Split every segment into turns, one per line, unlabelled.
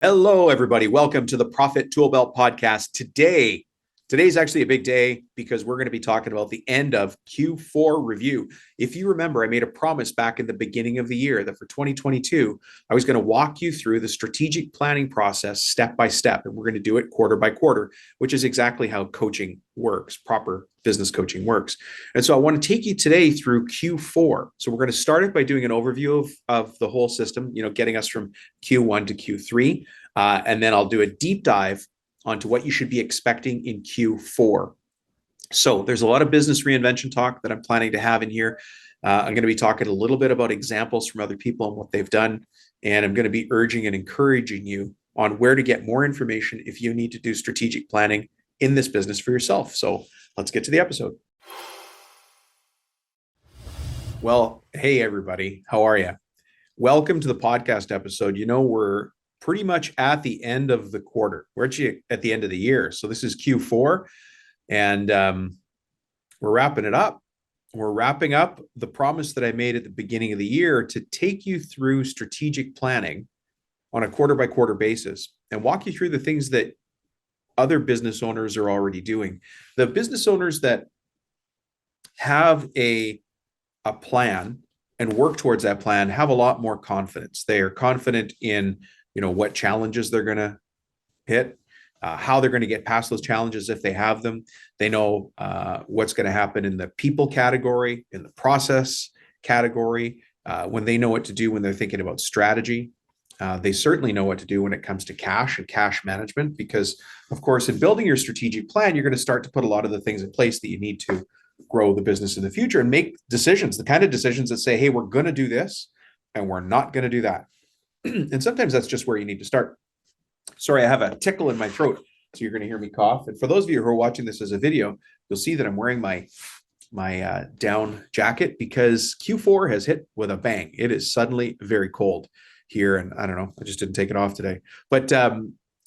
Hello, everybody. Welcome to the Profit Tool Belt podcast. Today's actually a big day because we're going to be talking about the end of Q4 review. If you remember, I made a promise back in the beginning of the year that for 2022, I was going to walk you through the strategic planning process step by step, and we're going to do it quarter by quarter, which is exactly how coaching works, proper business coaching works. And so I want to take you today through Q4. So we're going to start it by doing an overview of the whole system, getting us from Q1 to Q3. And then I'll do a deep dive onto what you should be expecting in Q4. So there's a lot of business reinvention talk that I'm planning to have in here. I'm going to be talking a little bit about examples from other people and what they've done. And I'm going to be urging and encouraging you on where to get more information if you need to do strategic planning in this business for yourself. So let's get to the episode. Well, hey, everybody. How are you? Welcome to the podcast episode. We're pretty much at the end of the quarter. We're actually at the end of the year. So this is Q4 and we're wrapping it up. We're wrapping up the promise that I made at the beginning of the year to take you through strategic planning on a quarter by quarter basis and walk you through the things that other business owners are already doing. The business owners that have a plan and work towards that plan have a lot more confidence. They are confident in what challenges they're going to hit, how they're going to get past those challenges if they have them. They know what's going to happen in the people category, in the process category, when they know what to do when they're thinking about strategy. They certainly know what to do when it comes to cash and cash management, because, of course, in building your strategic plan, you're going to start to put a lot of the things in place that you need to grow the business in the future and make decisions, the kind of decisions that say, hey, we're going to do this and we're not going to do that. And sometimes that's just where you need to start. Sorry, I have a tickle in my throat, so you're going to hear me cough. And for those of you who are watching this as a video, you'll see that I'm wearing my down jacket because Q4 has hit with a bang. It is suddenly very cold here, and I don't know, I just didn't take it off today. But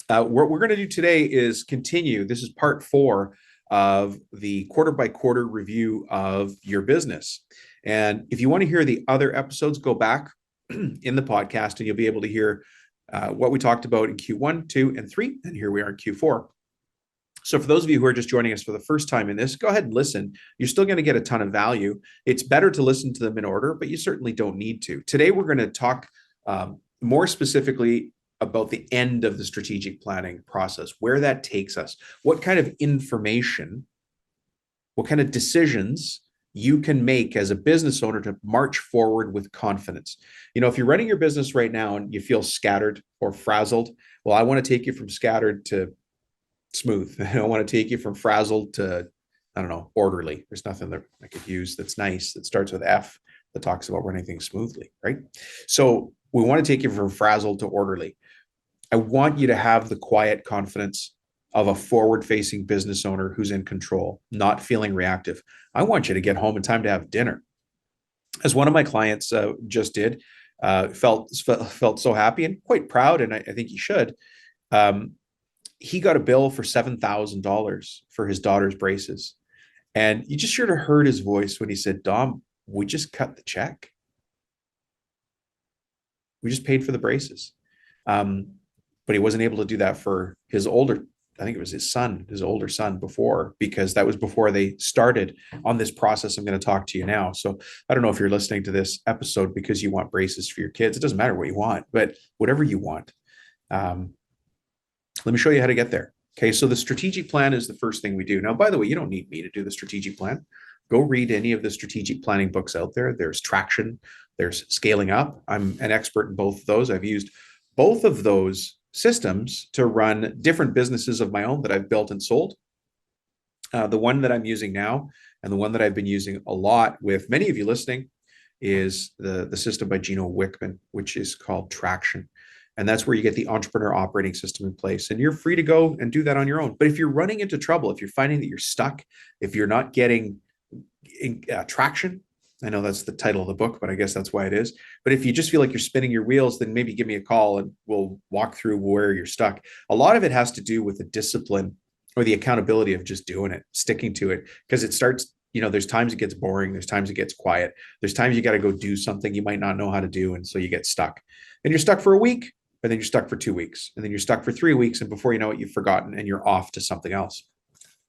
what we're going to do today is continue. This is part 4 of the quarter by quarter review of your business. And if you want to hear the other episodes, go back in the podcast and you'll be able to hear what we talked about in Q1, 2, and 3. And here we are in Q4. So for those of you who are just joining us for the first time in this, go ahead and listen. You're still going to get a ton of value. It's better to listen to them in order, but you certainly don't need to. Today, we're going to talk more specifically about the end of the strategic planning process, where that takes us, what kind of information, what kind of decisions you can make as a business owner to march forward with confidence. If you're running your business right now and you feel scattered or frazzled, well, I want to take you from scattered to smooth. I want to take you from frazzled to, I don't know, orderly. There's nothing that I could use that's nice, that starts with F, that talks about running things smoothly, right? So we want to take you from frazzled to orderly. I want you to have the quiet confidence of a forward-facing business owner who's in control, not feeling reactive. I want you to get home in time to have dinner. As one of my clients just did, felt so happy and quite proud, and I think he should. He got a bill for $7,000 for his daughter's braces. And you just should have heard his voice when he said, Dom, we just cut the check. We just paid for the braces. But he wasn't able to do that for his I think it was his older son before, because that was before they started on this process I'm going to talk to you now. So I don't know if you're listening to this episode because you want braces for your kids. It doesn't matter what you want, but whatever you want. Let me show you how to get there. Okay, so the strategic plan is the first thing we do. Now, by the way, you don't need me to do the strategic plan. Go read any of the strategic planning books out there. There's Traction, there's Scaling Up. I'm an expert in both of those. I've used both of those systems to run different businesses of my own that I've built and sold. The one that I'm using now, and the one that I've been using a lot with many of you listening, is the system by Gino Wickman, which is called Traction. And that's where you get the entrepreneur operating system in place. And you're free to go and do that on your own. But if you're running into trouble, if you're finding that you're stuck, if you're not getting traction, I know that's the title of the book, but I guess that's why it is. But if you just feel like you're spinning your wheels, then maybe give me a call and we'll walk through where you're stuck. A lot of it has to do with the discipline or the accountability of just doing it, sticking to it, because it starts, there's times it gets boring. There's times it gets quiet. There's times you got to go do something you might not know how to do. And so you get stuck and you're stuck for a week. but then you're stuck for 2 weeks, and then you're stuck for 3 weeks, and before you know it, you've forgotten and you're off to something else.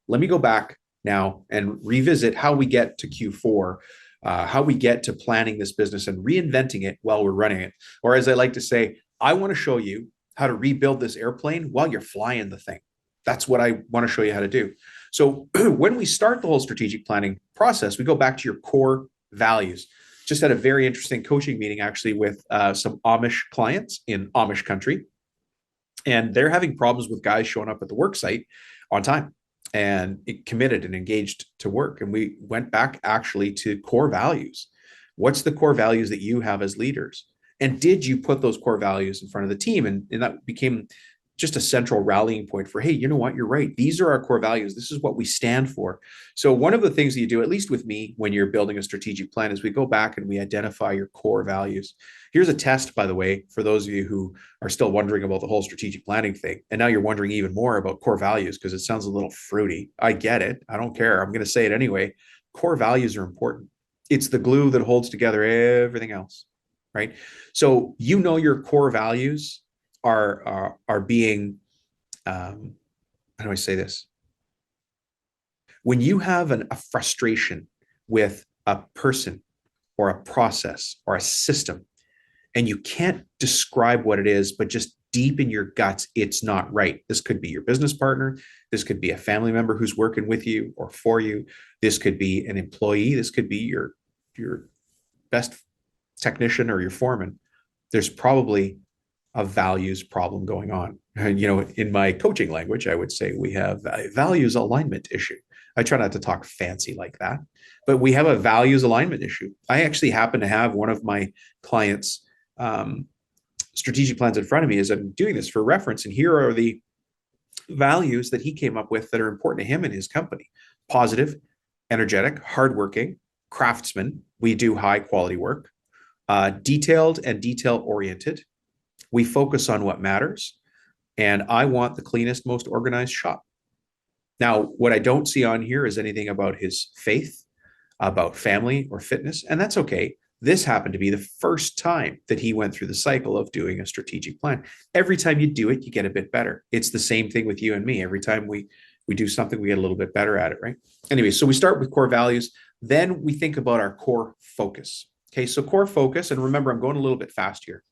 Let me go back now and revisit how we get to Q4, how we get to planning this business and reinventing it while we're running it. Or as I like to say, I want to show you how to rebuild this airplane while you're flying the thing. That's what I want to show you how to do. So when we start the whole strategic planning process, we go back to your core values. Just had a very interesting coaching meeting actually with some Amish clients in Amish country. And they're having problems with guys showing up at the work site on time and committed and engaged to work. And we went back actually to core values. What's the core values that you have as leaders? And did you put those core values in front of the team? And that became just a central rallying point for, hey, you know what, you're right. These are our core values. This is what we stand for. So one of the things that you do, at least with me, when you're building a strategic plan, is we go back and we identify your core values. Here's a test, by the way, for those of you who are still wondering about the whole strategic planning thing. And now you're wondering even more about core values because it sounds a little fruity. I get it. I don't care. I'm going to say it anyway. Core values are important. It's the glue that holds together everything else, right? So you know your core values are being, how do I say this? When you have a frustration with a person or a process or a system, and you can't describe what it is, but just deep in your guts, it's not right. This could be your business partner. This could be a family member who's working with you or for you. This could be an employee. This could be your best technician or your foreman. There's probably a values problem going on. And, in my coaching language, I would say we have a values alignment issue. I try not to talk fancy like that, but we have a values alignment issue. I actually happen to have one of my clients' strategic plans in front of me as I'm doing this for reference. And here are the values that he came up with that are important to him and his company: positive, energetic, hardworking, craftsman. We do high quality work, detailed and detail oriented. We focus on what matters. And I want the cleanest, most organized shop. Now, what I don't see on here is anything about his faith, about family or fitness, and that's okay. This happened to be the first time that he went through the cycle of doing a strategic plan. Every time you do it, you get a bit better. It's the same thing with you and me. Every time we do something, we get a little bit better at it, right? Anyway, so we start with core values. Then we think about our core focus. Okay, so core focus, and remember, I'm going a little bit fast here,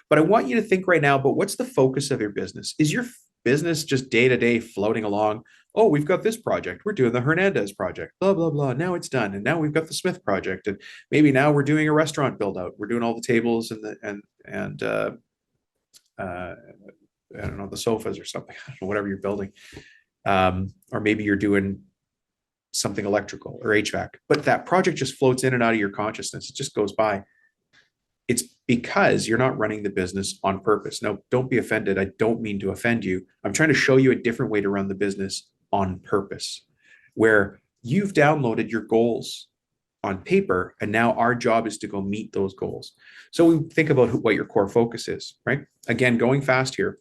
but I want you to think right now about what's the focus of your business. Is your business just day to day floating along? Oh, we've got this project. We're doing the Hernandez project, blah, blah, blah. Now it's done. And now we've got the Smith project. And maybe now we're doing a restaurant build out. We're doing all the tables and I don't know, the sofas or something, I don't know, whatever you're building. Or maybe you're doing something electrical or HVAC, but that project just floats in and out of your consciousness. It just goes by. It's because you're not running the business on purpose. Now, don't be offended. I don't mean to offend you. I'm trying to show you a different way to run the business on purpose, where you've downloaded your goals on paper, and now our job is to go meet those goals. So we think about what your core focus is, right? Again, going fast here.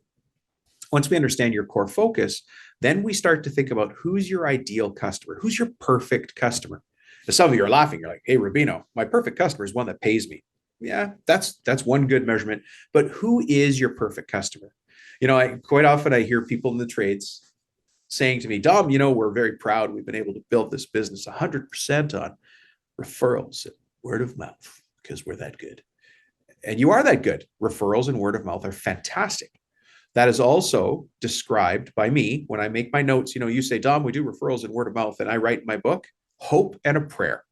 Once we understand your core focus, then we start to think about who's your ideal customer, who's your perfect customer. Now, some of you are laughing. You're like, hey, Rubino, my perfect customer is one that pays me. Yeah, that's one good measurement. But who is your perfect customer? Quite often I hear people in the trades saying to me, Dom, we're very proud. We've been able to build this business 100% on referrals and word of mouth because we're that good. And you are that good. Referrals and word of mouth are fantastic. That is also described by me when I make my notes. You say, Dom, we do referrals and word of mouth. And I write in my book, hope and a prayer.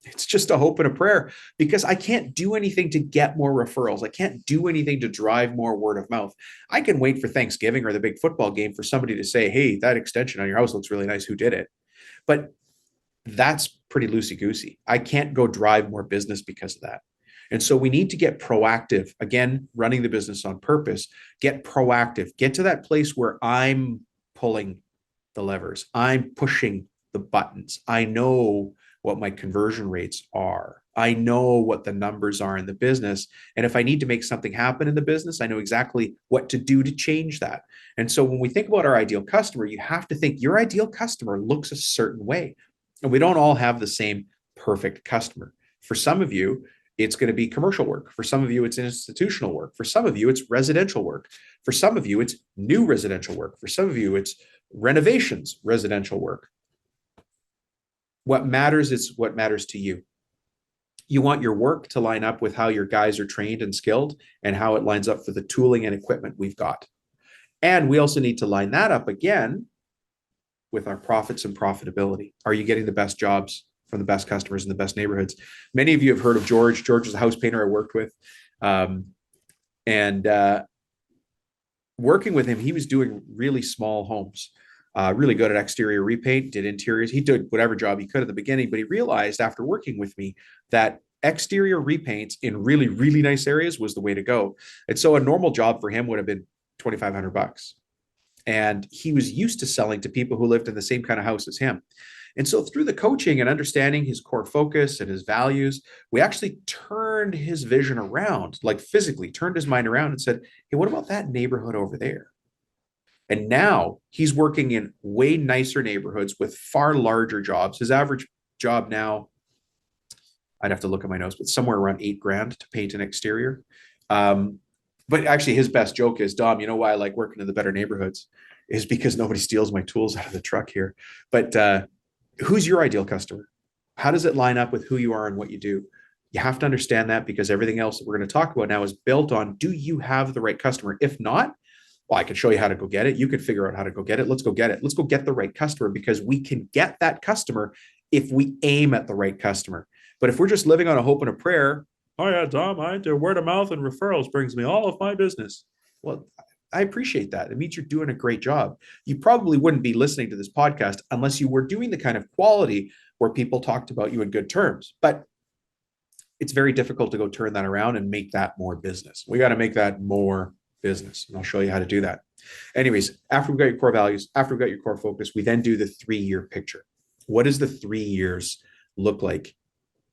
It's just a hope and a prayer because I can't do anything to get more referrals. I can't do anything to drive more word of mouth. I can wait for Thanksgiving or the big football game for somebody to say, hey, that extension on your house looks really nice. Who did it? But that's pretty loosey-goosey. I can't go drive more business because of that. And so we need to get proactive. Again, running the business on purpose, get proactive, get to that place where I'm pulling the levers. I'm pushing the buttons. I know what my conversion rates are. I know what the numbers are in the business. And if I need to make something happen in the business, I know exactly what to do to change that. And so when we think about our ideal customer, you have to think your ideal customer looks a certain way. And we don't all have the same perfect customer. For some of you, It's going to be commercial work. For some of you, it's institutional work. For some of you, it's residential work. For some of you, it's new residential work. For some of you, it's renovations, residential work. What matters is what matters to you. You want your work to line up with how your guys are trained and skilled and how it lines up for the tooling and equipment we've got. And we also need to line that up again with our profits and profitability. Are you getting the best jobs from the best customers in the best neighborhoods? Many of you have heard of George. George was a house painter I worked with. Working with him, he was doing really small homes, really good at exterior repaint, did interiors. He did whatever job he could at the beginning, but he realized after working with me that exterior repaints in really, really nice areas was the way to go. And so a normal job for him would have been $2,500. And he was used to selling to people who lived in the same kind of house as him. And so through the coaching and understanding his core focus and his values, we actually turned his vision around, like physically turned his mind around and said, hey, what about that neighborhood over there? And now he's working in way nicer neighborhoods with far larger jobs. His average job now, I'd have to look at my notes, but somewhere around $8,000 to paint an exterior. But actually his best joke is, Dom, you know why I like working in the better neighborhoods is because nobody steals my tools out of the truck here. But who's your ideal customer? How does it line up with who you are and what you do? You have to understand that because everything else that we're going to talk about now is built on, do you have the right customer? If not, well, I can show you how to go get it. You can figure out how to go get it. Let's go get it. Let's go get the right customer because we can get that customer if we aim at the right customer. But if we're just living on a hope and a prayer, oh yeah, Dom, word of mouth and referrals brings me all of my business. Well, I appreciate that. It means you're doing a great job. You probably wouldn't be listening to this podcast unless you were doing the kind of quality where people talked about you in good terms. But it's very difficult to go turn that around and make that more business. We got to make that more business. And I'll show you how to do that. Anyways, after we've got your core values, after we've got your core focus, we then do the 3-year picture. What does the 3 years look like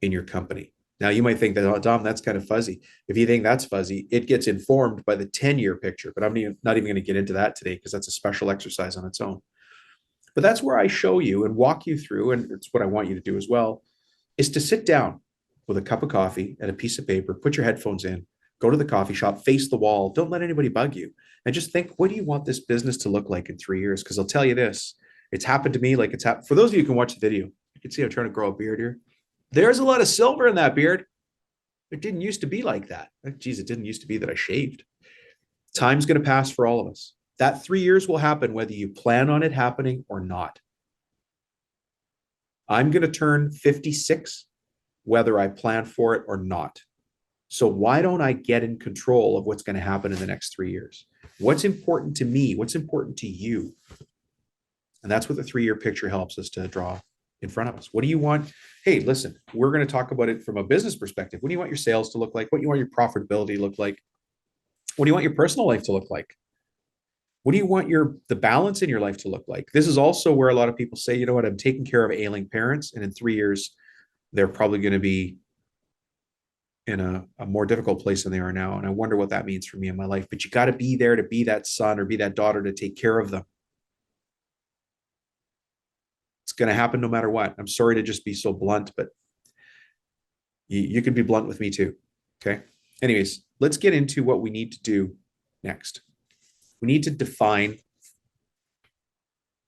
in your company? Now, you might think that, oh, Dom, that's kind of fuzzy. If you think that's fuzzy, it gets informed by the 10-year picture. But I'm not even going to get into that today because that's a special exercise on its own. But that's where I show you and walk you through, and it's what I want you to do as well, is to sit down with a cup of coffee and a piece of paper, put your headphones in, go to the coffee shop, face the wall, don't let anybody bug you, and just think, what do you want this business to look like in 3 years? Because I'll tell you this, it's happened to me like it's happened. For those of you who can watch the video, you can see I'm trying to grow a beard here. There's a lot of silver in that beard. It didn't used to be like that. Geez, it didn't used to be that I shaved. Time's going to pass for all of us. That 3 years will happen whether you plan on it happening or not. I'm going to turn 56 whether I plan for it or not. So why don't I get in control of what's going to happen in the next 3 years? What's important to me? What's important to you? And that's what the 3-year picture helps us to draw in front of us. What do you want? Hey, listen, we're going to talk about it from a business perspective. What do you want your sales to look like? What do you want your profitability to look like? What do you want your personal life to look like? What do you want the balance in your life to look like? This is also where a lot of people say, you know what, I'm taking care of ailing parents, and in 3 years, they're probably going to be in a more difficult place than they are now. And I wonder what that means for me in my life. But you got to be there to be that son or be that daughter to take care of them. It's going to happen no matter what. I'm sorry to just be so blunt, but you can be blunt with me too. Okay. Anyways, let's get into what we need to do next. We need to define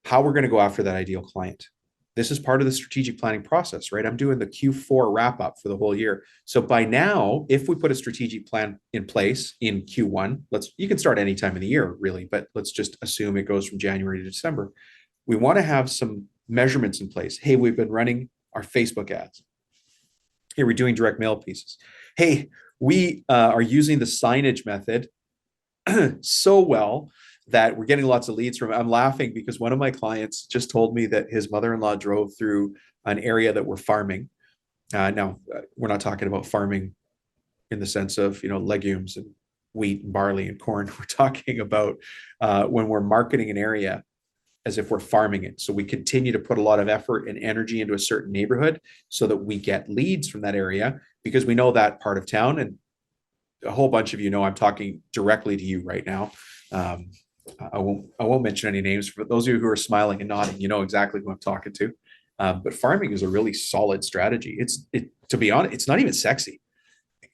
how we're going to go after that ideal client. This is part of the strategic planning process, right? I'm doing the Q4 wrap up for the whole year. So by now, if we put a strategic plan in place in Q1, you can start any time in the year really, but let's just assume it goes from January to December. We want to have some measurements in place. Hey, we've been running our Facebook ads. Hey, we're doing direct mail pieces. Hey, we are using the signage method so well that we're getting lots of leads from. I'm laughing because one of my clients just told me that his mother-in-law drove through an area that we're farming. Now, we're not talking about farming in the sense of, legumes and wheat and barley and corn. We're talking about when we're marketing an area as if we're farming it. So we continue to put a lot of effort and energy into a certain neighborhood so that we get leads from that area because we know that part of town. And a whole bunch of you know I'm talking directly to you right now. I won't mention any names. For those of you who are smiling and nodding, you know exactly who I'm talking to. But farming is a really solid strategy. To be honest, it's not even sexy.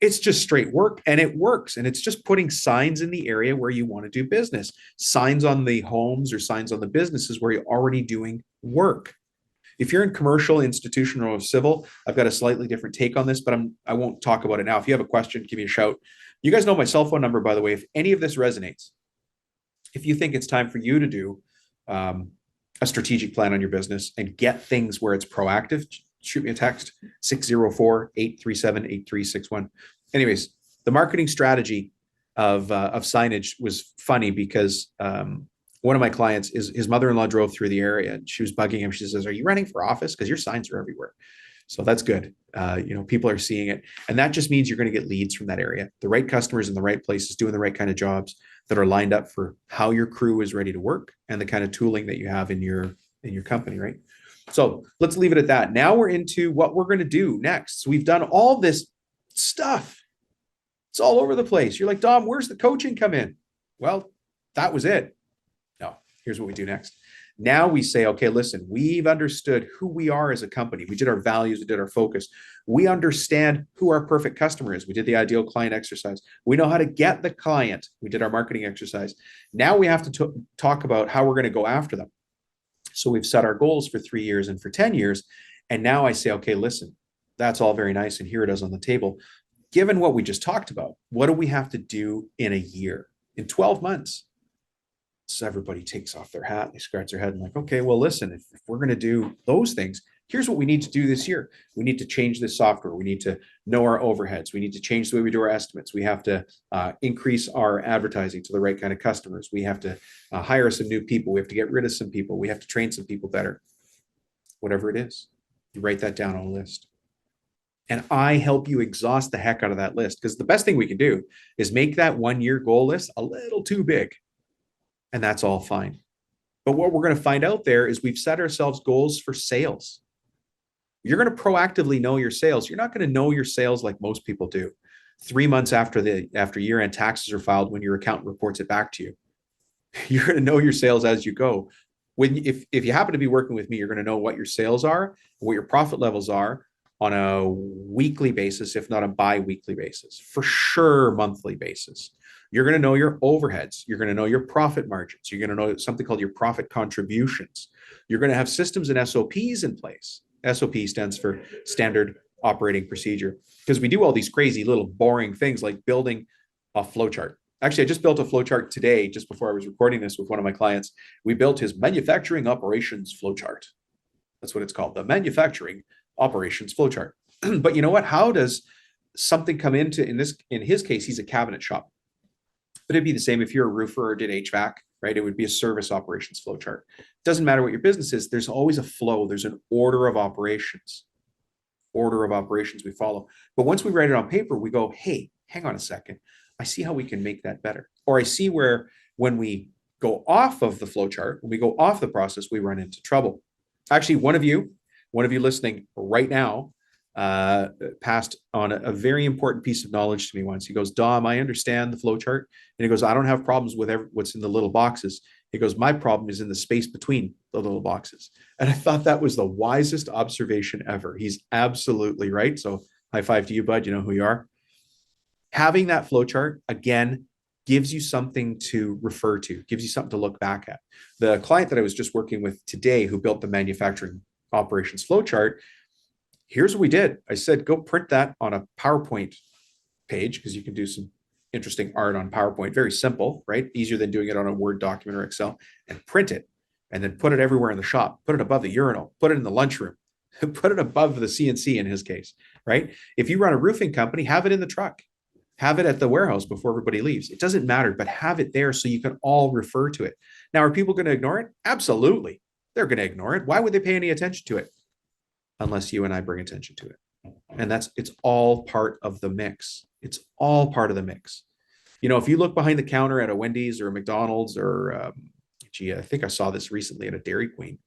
It's just straight work, and it works. And it's just putting signs in the area where you want to do business, signs on the homes or signs on the businesses where you're already doing work. If you're in commercial, institutional, or civil, I've got a slightly different take on this, but I won't talk about it now. If you have a question, give me a shout. You guys know my cell phone number, by the way. If any of this resonates, if you think it's time for you to do a strategic plan on your business and get things where it's proactive, shoot me a text, 604-837-8361. Anyways, the marketing strategy of signage was funny because one of my clients, his mother-in-law drove through the area and she was bugging him. She says, "Are you running for office? Because your signs are everywhere." So that's good. People are seeing it. And that just means you're going to get leads from that area. The right customers in the right places doing the right kind of jobs that are lined up for how your crew is ready to work and the kind of tooling that you have in your company, right? So let's leave it at that. Now we're into what we're going to do next. So we've done all this stuff. It's all over the place. You're like, "Dom, where's the coaching come in?" Well, that was it. No, here's what we do next. Now we say, okay, listen, we've understood who we are as a company. We did our values, we did our focus. We understand who our perfect customer is. We did the ideal client exercise. We know how to get the client. We did our marketing exercise. Now we have to talk about how we're going to go after them. So we've set our goals for 3 years and for 10 years. And now I say, okay, listen, that's all very nice. And here it is on the table. Given what we just talked about, what do we have to do in a year, in 12 months? So everybody takes off their hat, they scratch their head and like, okay, well, listen, if we're going to do those things, here's what we need to do this year. We need to change this software. We need to know our overheads. We need to change the way we do our estimates. We have to increase our advertising to the right kind of customers. We have to hire some new people. We have to get rid of some people. We have to train some people better. Whatever it is, you write that down on a list. And I help you exhaust the heck out of that list, because the best thing we can do is make that 1 year goal list a little too big. And that's all fine. But what we're going to find out there is we've set ourselves goals for sales. You're going to proactively know your sales. You're not going to know your sales like most people do 3 months after year-end taxes are filed, when your accountant reports it back to you. You're going to know your sales as you go. If you happen to be working with me, you're going to know what your sales are, what your profit levels are on a weekly basis, if not a bi-weekly basis, for sure monthly basis. You're going to know your overheads. You're going to know your profit margins. You're going to know something called your profit contributions. You're going to have systems and SOPs in place. SOP stands for standard operating procedure, because we do all these crazy little boring things like building a flowchart. Actually, I just built a flowchart today, just before I was recording this with one of my clients. We built his manufacturing operations flowchart. That's what it's called, the manufacturing operations flowchart. But you know what? How does something come into, in his case, he's a cabinet shop. But it'd be the same if you're a roofer or did HVAC, right? It would be a service operations flowchart. Doesn't matter what your business is. There's always a flow. There's an order of operations. Order of operations we follow. But once we write it on paper, we go, hey, hang on a second. I see how we can make that better. Or I see where when we go off of the flowchart, when we go off the process, we run into trouble. Actually, one of you listening right now passed on a very important piece of knowledge to me once. He goes, "Dom, I understand the flowchart." And he goes, "I don't have problems with what's in the little boxes." He goes, "My problem is in the space between the little boxes." And I thought that was the wisest observation ever. He's absolutely right. So high five to you, bud. You know who you are. Having that flowchart, again, gives you something to refer to, gives you something to look back at. The client that I was just working with today, who built the manufacturing operations flowchart, here's what we did. I said, go print that on a PowerPoint page, because you can do some interesting art on PowerPoint. Very simple, right? Easier than doing it on a Word document or Excel. And print it, and then put it everywhere in the shop. Put it above the urinal. Put it in the lunchroom. Put it above the CNC in his case, right? If you run a roofing company, have it in the truck. Have it at the warehouse before everybody leaves. It doesn't matter, but have it there so you can all refer to it. Now, are people going to ignore it? Absolutely. They're going to ignore it. Why would they pay any attention to it? Unless you and I bring attention to it. And it's all part of the mix. It's all part of the mix. You know, if you look behind the counter at a Wendy's or a McDonald's or, I think I saw this recently at a Dairy Queen.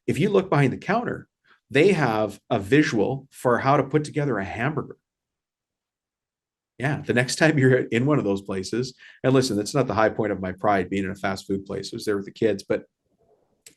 If you look behind the counter, they have a visual for how to put together a hamburger. Yeah, the next time you're in one of those places, and listen, that's not the high point of my pride being in a fast food place. I was there with the kids, but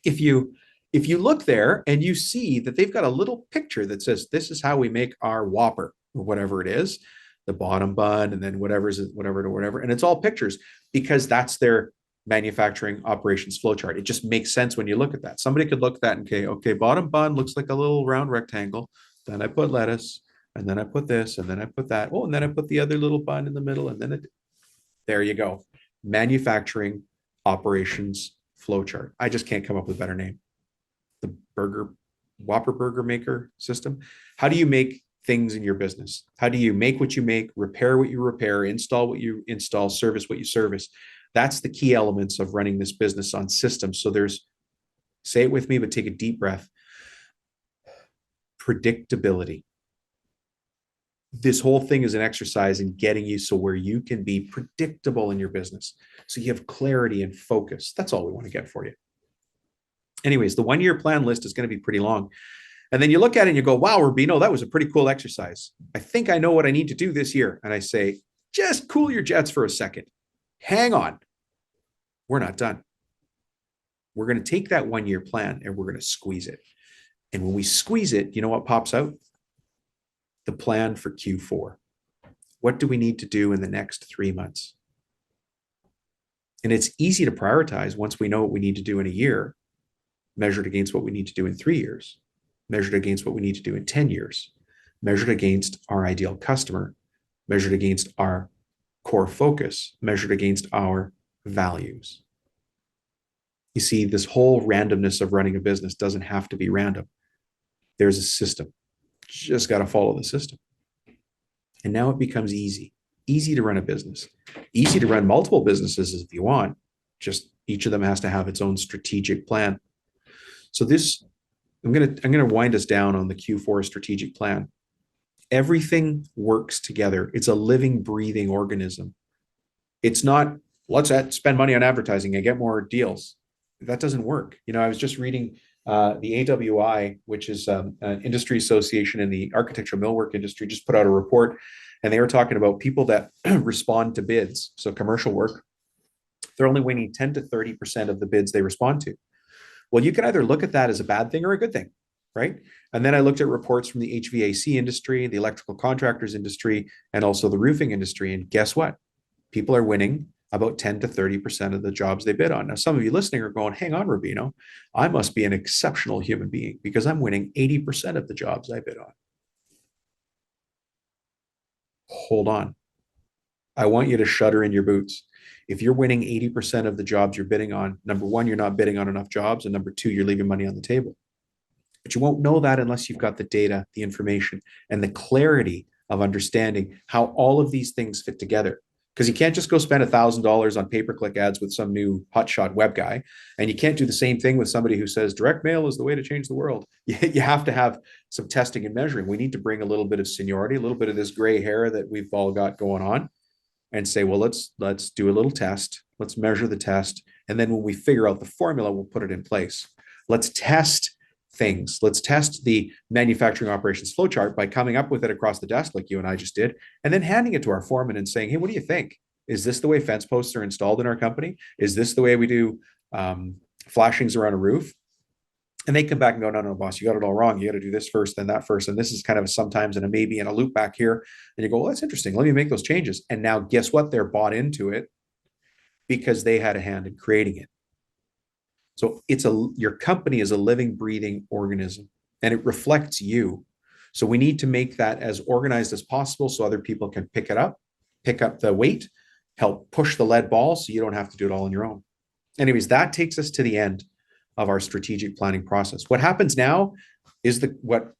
if you look there and you see that they've got a little picture that says, this is how we make our Whopper or whatever it is, the bottom bun, and then whatever's whatever to whatever. And it's all pictures because that's their manufacturing operations flowchart. It just makes sense when you look at that. Somebody could look at that and say, okay, bottom bun looks like a little round rectangle. Then I put lettuce, and then I put this, and then I put that. Oh, and then I put the other little bun in the middle, and then there you go. Manufacturing operations flowchart. I just can't come up with a better name. The Whopper burger maker system. How do you make things in your business? How do you make what you make, repair what you repair, install what you install, service what you service? That's the key elements of running this business on systems. So there's, say it with me, but take a deep breath. Predictability. This whole thing is an exercise in getting you so where you can be predictable in your business. So you have clarity and focus. That's all we want to get for you. Anyways, the 1-year plan list is going to be pretty long. And then you look at it and you go, wow, Rubino, that was a pretty cool exercise. I think I know what I need to do this year. And I say, just cool your jets for a second. Hang on. We're not done. We're going to take that 1-year plan and we're going to squeeze it. And when we squeeze it, you know what pops out? The plan for Q4. What do we need to do in the next 3 months? And it's easy to prioritize once we know what we need to do in a year, measured against what we need to do in 3 years, measured against what we need to do in 10 years, measured against our ideal customer, measured against our core focus, measured against our values. You see, this whole randomness of running a business doesn't have to be random. There's a system. Just got to follow the system. And now it becomes easy to run a business, easy to run multiple businesses if you want. Just each of them has to have its own strategic plan. So this, I'm going to wind us down on the Q4 strategic plan. Everything works together. It's a living, breathing organism. It's not, let's spend money on advertising and get more deals. That doesn't work. You know, I was just reading the AWI, which is an industry association in the architectural millwork industry, just put out a report, and they were talking about people that respond to bids. So commercial work, they're only winning 10 to 30% of the bids they respond to. Well, you can either look at that as a bad thing or a good thing, right? And then I looked at reports from the HVAC industry, the electrical contractors industry, and also the roofing industry. And guess what? People are winning about 10 to 30% of the jobs they bid on. Now, some of you listening are going, hang on, Rubino, I must be an exceptional human being because I'm winning 80% of the jobs I bid on. Hold on. I want you to shudder in your boots. If you're winning 80% of the jobs you're bidding on, number one, you're not bidding on enough jobs. And number two, you're leaving money on the table. But you won't know that unless you've got the data, the information, and the clarity of understanding how all of these things fit together. Because you can't just go spend $1,000 on pay-per-click ads with some new hotshot web guy. And you can't do the same thing with somebody who says direct mail is the way to change the world. You have to have some testing and measuring. We need to bring a little bit of seniority, a little bit of this gray hair that we've all got going on, and say, well, let's do a little test. Let's measure the test. And then when we figure out the formula, we'll put it in place. Let's test things. Let's test the manufacturing operations flowchart by coming up with it across the desk like you and I just did, and then handing it to our foreman and saying, hey, what do you think? Is this the way fence posts are installed in our company? Is this the way we do flashings around a roof? And they come back and go, no, boss, you got it all wrong. You got to do this first, then that first. And this is kind of a sometimes and a maybe and a loop back here. And you go, well, that's interesting. Let me make those changes. And now guess what? They're bought into it because they had a hand in creating it. So your company is a living, breathing organism, and it reflects you. So we need to make that as organized as possible so other people can pick up the weight, help push the lead ball so you don't have to do it all on your own. Anyways, that takes us to the end of our strategic planning process. What happens now is what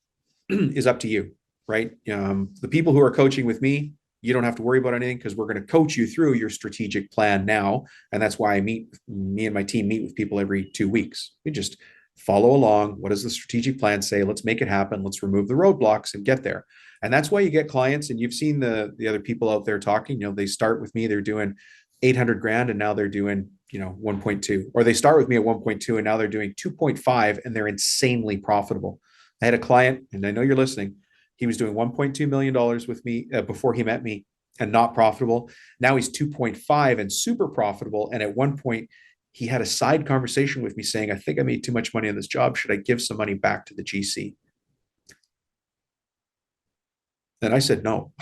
is up to you, right? The people who are coaching with me, you don't have to worry about anything because we're going to coach you through your strategic plan now. And that's why me and my team meet with people every 2 weeks. We just follow along. What does the strategic plan say? Let's make it happen. Let's remove the roadblocks and get there. And that's why you get clients. And you've seen the other people out there talking, they start with me, they're doing 800 grand and now they're doing, 1.2, or they start with me at 1.2 and now they're doing 2.5 and they're insanely profitable. I had a client, and I know you're listening. He was doing $1.2 million with me before he met me and not profitable. Now he's 2.5 and super profitable. And at one point, he had a side conversation with me saying, I think I made too much money on this job. Should I give some money back to the GC? And I said, no,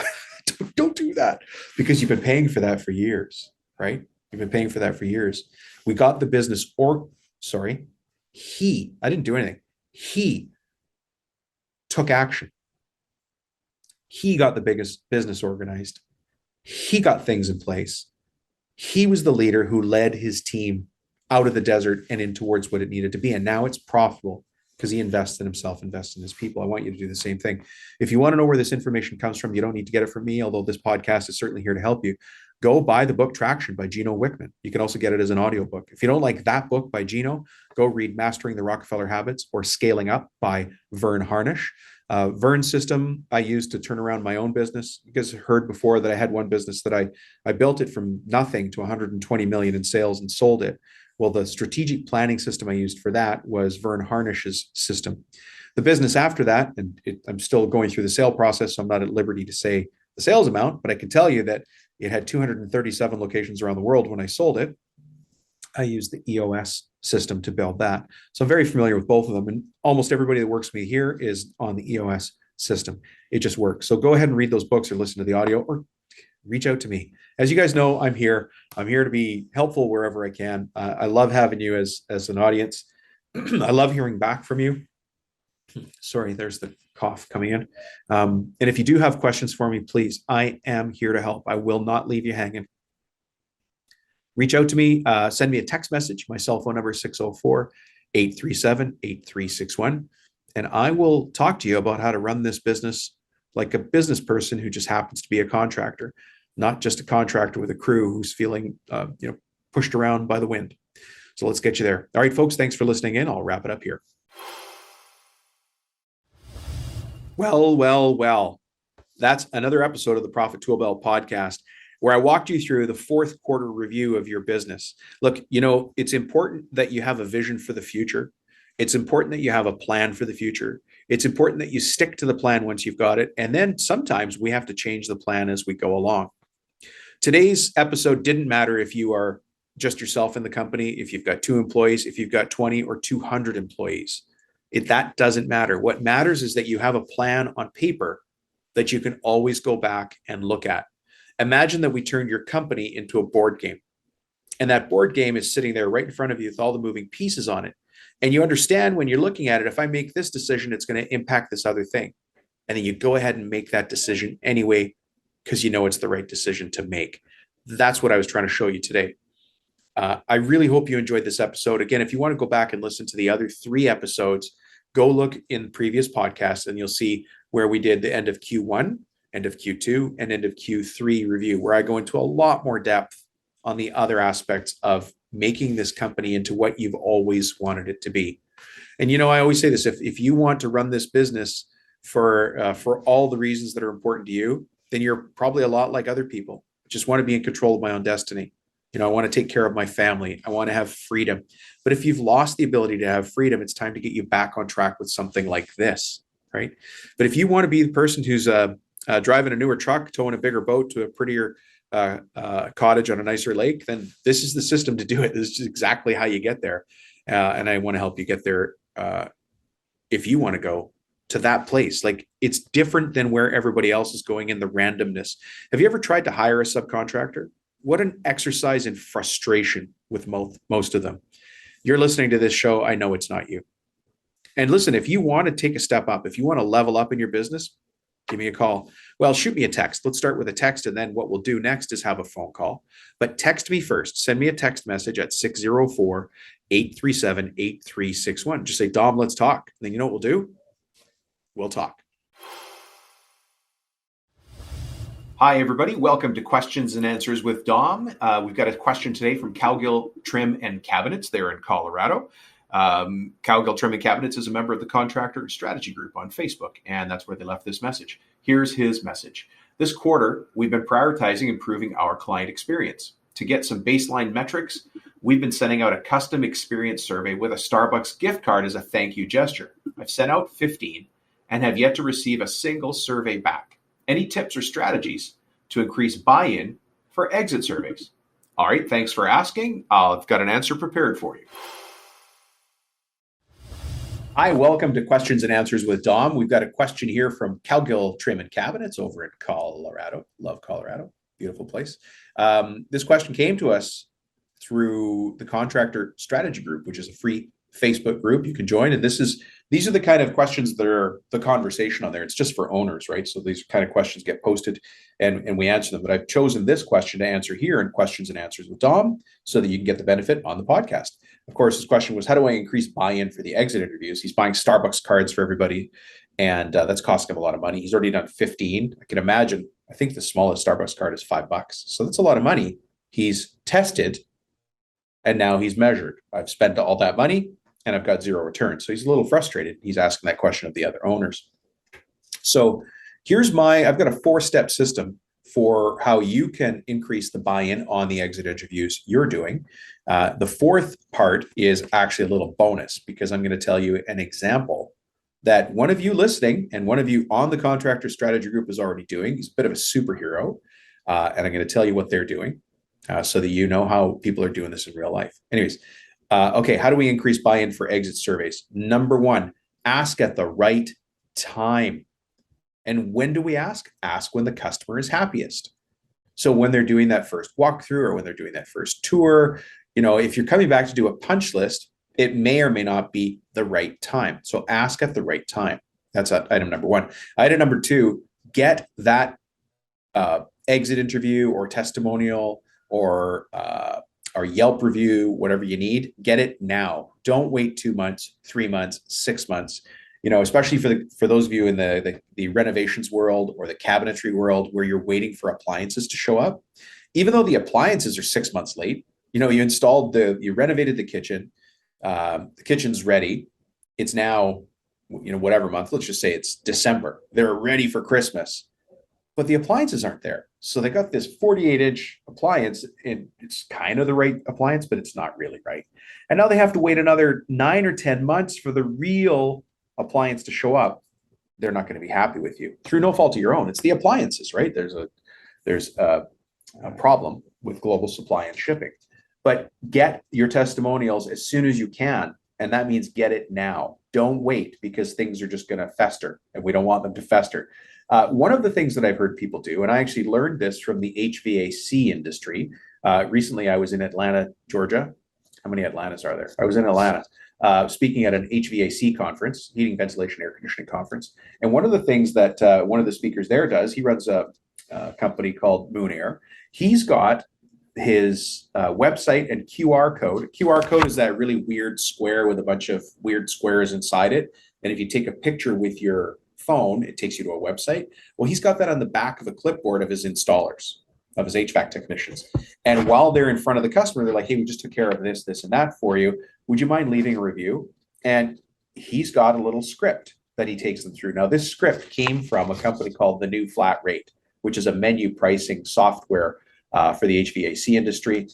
Don't do that, because you've been paying for that for years, right? You've been paying for that for years. We got the business, I didn't do anything. He took action. He got the biggest business organized. He got things in place. He was the leader who led his team out of the desert and in towards what it needed to be. And now it's profitable because he invests in himself, invests in his people. I want you to do the same thing. If you want to know where this information comes from, you don't need to get it from me, although this podcast is certainly here to help you. Go buy the book Traction by Gino Wickman. You can also get it as an audiobook. If you don't like that book by Gino, go read Mastering the Rockefeller Habits or Scaling Up by Vern Harnish. Vern's system I used to turn around my own business. You guys heard before that I had one business that I built it from nothing to 120 million in sales and sold it. Well, the strategic planning system I used for that was Vern Harnish's system. The business after that, and I'm still going through the sale process, so I'm not at liberty to say the sales amount, but I can tell you that it had 237 locations around the world when I sold it. I used the EOS system to build that. So I'm very familiar with both of them. And almost everybody that works with me here is on the EOS system. It just works. So go ahead and read those books or listen to the audio or reach out to me. As you guys know, I'm here. I'm here to be helpful wherever I can. I love having you as an audience. I love hearing back from you. Sorry, there's the cough coming in. And if you do have questions for me, please, I am here to help. I will not leave you hanging. Reach out to me, send me a text message. My cell phone number is 604-837-8361. And I will talk to you about how to run this business like a business person who just happens to be a contractor, not just a contractor with a crew who's feeling pushed around by the wind. So let's get you there. All right, folks, thanks for listening in. I'll wrap it up here. Well. That's another episode of the Profit Tool Belt podcast, where I walked you through the fourth quarter review of your business. Look, it's important that you have a vision for the future. It's important that you have a plan for the future. It's important that you stick to the plan once you've got it. And then sometimes we have to change the plan as we go along. Today's episode didn't matter if you are just yourself in the company, if you've got 2 employees, if you've got 20 or 200 employees. That doesn't matter. What matters is that you have a plan on paper that you can always go back and look at. Imagine that we turned your company into a board game, and that board game is sitting there right in front of you with all the moving pieces on it. And you understand when you're looking at it, if I make this decision, it's going to impact this other thing. And then you go ahead and make that decision anyway, because you know it's the right decision to make. That's what I was trying to show you today. I really hope you enjoyed this episode. Again, if you want to go back and listen to the other 3 episodes, go look in previous podcasts and you'll see where we did the end of Q1, end of Q2, and end of Q3 review, where I go into a lot more depth on the other aspects of making this company into what you've always wanted it to be. And I always say this, if you want to run this business for all the reasons that are important to you, then you're probably a lot like other people. Just want to be in control of my own destiny. I want to take care of my family. I want to have freedom. But if you've lost the ability to have freedom, it's time to get you back on track with something like this, right? But if you want to be the person who's driving a newer truck, towing a bigger boat to a prettier cottage on a nicer lake, then this is the system to do it. This is exactly how you get there. And I want to help you get there if you want to go to that place. Like, it's different than where everybody else is going in the randomness. Have you ever tried to hire a subcontractor? What an exercise in frustration with most of them. You're listening to this show. I know it's not you. And listen, if you want to take a step up, if you want to level up in your business, give me a call. Well, shoot me a text. Let's start with a text. And then what we'll do next is have a phone call. But text me first. Send me a text message at 604-837-8361. Just say, Dom, let's talk. And then you know what we'll do? We'll talk. Hi, everybody. Welcome to Questions and Answers with Dom. We've got a question today from Cowgill Trim and Cabinets. They're in Colorado. Cowgill Trim and Cabinets is a member of the Contractor Strategy Group on Facebook, and that's where they left this message. Here's his message. This quarter, we've been prioritizing improving our client experience. To get some baseline metrics, we've been sending out a custom experience survey with a Starbucks gift card as a thank you gesture. I've sent out 15 and have yet to receive a single survey back. Any tips or strategies to increase buy-in for exit surveys? All right, thanks for asking. I've got an answer prepared for you. Hi, welcome to Questions and Answers with Dom. We've got a question here from Cowgill Trim and Cabinets over in Colorado. Love Colorado, beautiful place. This question came to us through the Contractor Strategy Group, which is a free Facebook group you can join. And these are the kind of questions that are the conversation on there. It's just for owners, right? So these kind of questions get posted and we answer them. But I've chosen this question to answer here in Questions and Answers with Dom so that you can get the benefit on the podcast. Of course, his question was, how do I increase buy-in for the exit interviews? He's buying Starbucks cards for everybody, and that's costing him a lot of money. He's already done 15. I can imagine, I think the smallest Starbucks card is $5. So that's a lot of money. He's tested, and now he's measured. I've spent all that money, and I've got zero return. So he's a little frustrated. He's asking that question of the other owners. So I've got a 4-step system for how you can increase the buy-in on the exit interviews you're doing. The fourth part is actually a little bonus because I'm going to tell you an example that one of you listening and one of you on the Contractor Strategy Group is already doing. He's a bit of a superhero, and I'm going to tell you what they're doing so that you know how people are doing this in real life. Anyways, okay, how do we increase buy-in for exit surveys? Number one, ask at the right time. And when do we ask? Ask when the customer is happiest. So when they're doing that first walkthrough or when they're doing that first tour, if you're coming back to do a punch list, it may or may not be the right time. So ask at the right time. That's item number one. Item number two, get that exit interview or testimonial or Yelp review, whatever you need, get it now. Don't wait 2 months, 3 months, 6 months. Especially for those of you in the renovations world or the cabinetry world where you're waiting for appliances to show up, even though the appliances are 6 months late, you renovated the kitchen, the kitchen's ready. It's now, whatever month, let's just say it's December. They're ready for Christmas, but the appliances aren't there. So they got this 48-inch appliance, and it's kind of the right appliance, but it's not really right. And now they have to wait another 9 or 10 months for the real appliance to show up. They're not going to be happy with you through no fault of your own. It's the appliances, right? There's a problem with global supply and shipping, but get your testimonials as soon as you can. And that means get it now. Don't wait because things are just going to fester and we don't want them to fester. One of the things that I've heard people do, and I actually learned this from the HVAC industry. Recently, I was in Atlanta, Georgia. How many Atlantas are there? I was in Atlanta. Speaking at an HVAC conference, heating, ventilation, air conditioning conference. And one of the things that one of the speakers there does, he runs a company called Moon Air. He's got his website and QR code. QR code is that really weird square with a bunch of weird squares inside it. And if you take a picture with your phone, it takes you to a website. Well, he's got that on the back of a clipboard of his installers, of his HVAC technicians. And while they're in front of the customer, they're like, hey, we just took care of this, this, and that for you. Would you mind leaving a review? And he's got a little script that he takes them through. Now, this script came from a company called The New Flat Rate, which is a menu pricing software for the HVAC industry.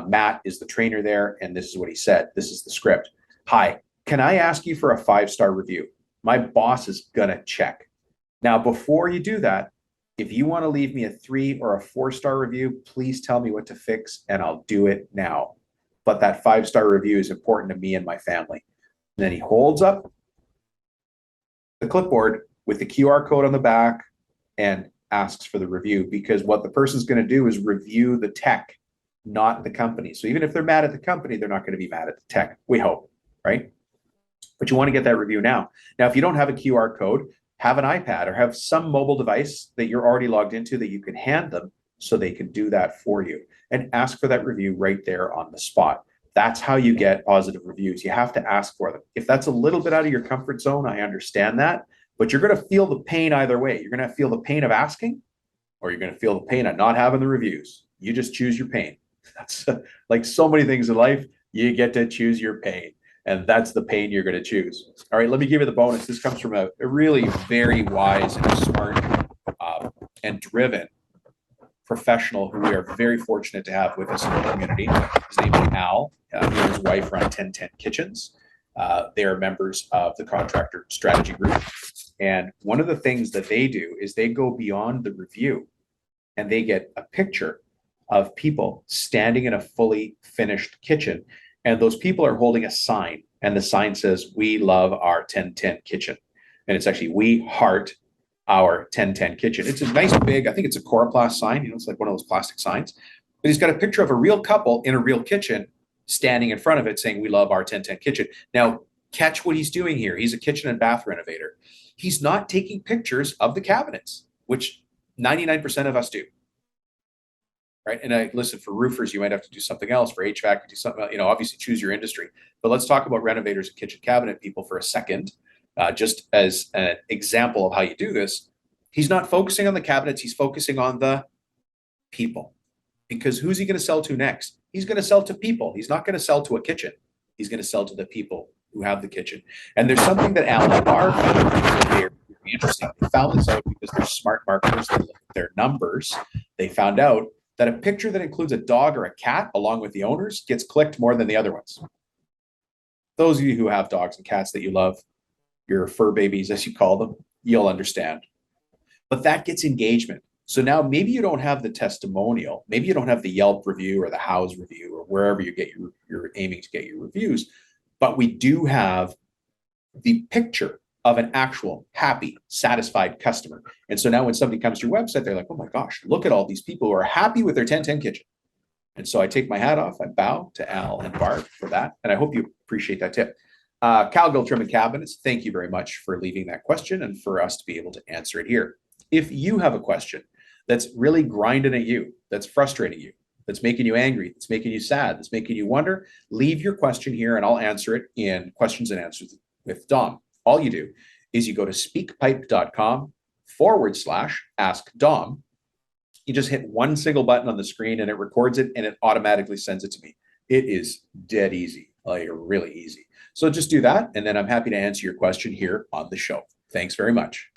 Matt is the trainer there, and this is what he said. This is the script. Hi, can I ask you for a 5-star review? My boss is going to check. Now, before you do that, if you want to leave me a 3 or a 4-star review, please tell me what to fix and I'll do it now. But that 5-star review is important to me and my family. And then he holds up the clipboard with the QR code on the back and asks for the review, because what the person's going to do is review the tech, not the company. So even if they're mad at the company, they're not going to be mad at the tech. We hope, right? But you want to get that review now. Now, if you don't have a QR code, have an iPad or have some mobile device that you're already logged into that you can hand them so they can do that for you, and ask for that review right there on the spot. That's how you get positive reviews. You have to ask for them. If that's a little bit out of your comfort zone, I understand that, but you're going to feel the pain either way. You're going to feel the pain of asking, or you're going to feel the pain of not having the reviews. You just choose your pain. That's like so many things in life. You get to choose your pain. And that's the pain you're going to choose. All right, let me give you the bonus. This comes from a really very wise and smart and driven professional who we are very fortunate to have with us in the community. His name is Al. He and his wife run 1010 Kitchens. They are members of the Contractor Strategy Group. And one of the things that they do is they go beyond the review and they get a picture of people standing in a fully finished kitchen. And those people are holding a sign. and the sign says, "We love our 1010 kitchen." And it's actually, "We heart our 1010 kitchen." It's a nice big, I think it's a Coroplast sign. It's like one of those plastic signs. But he's got a picture of a real couple in a real kitchen standing in front of it saying, "We love our 1010 kitchen." Now, catch what he's doing here. He's a kitchen and bath renovator. He's not taking pictures of the cabinets, which 99% of us do. Right. And listen, for roofers, you might have to do something else. For HVAC, do something else. Obviously choose your industry. But let's talk about renovators and kitchen cabinet people for a second, just as an example of how you do this. He's not focusing on the cabinets. He's focusing on the people. Because who's he going to sell to next? He's going to sell to people. He's not going to sell to a kitchen. He's going to sell to the people who have the kitchen. And there's something that Alan Barr found very interesting. They found this out because they're smart marketers. They look at their numbers. They found out that a picture that includes a dog or a cat along with the owners gets clicked more than the other ones. Those of you who have dogs and cats that you love, your fur babies, as you call them, you'll understand. But that gets engagement. So now maybe you don't have the testimonial, maybe you don't have the Yelp review or the Houzz review or wherever you get you're aiming to get your reviews, but we do have the picture of an actual happy, satisfied customer. And so now when somebody comes to your website, they're like, "Oh my gosh, look at all these people who are happy with their 1010 kitchen." And so I take my hat off, I bow to Al and Barb for that. And I hope you appreciate that tip. Cowgill Trim and Cabinets, thank you very much for leaving that question and for us to be able to answer it here. If you have a question that's really grinding at you, that's frustrating you, that's making you angry, that's making you sad, that's making you wonder, leave your question here and I'll answer it in Questions and Answers with Dom. All you do is you go to speakpipe.com/ask Dom. You just hit one single button on the screen and it records it and it automatically sends it to me. It is dead easy, like really easy. So just do that. And then I'm happy to answer your question here on the show. Thanks very much.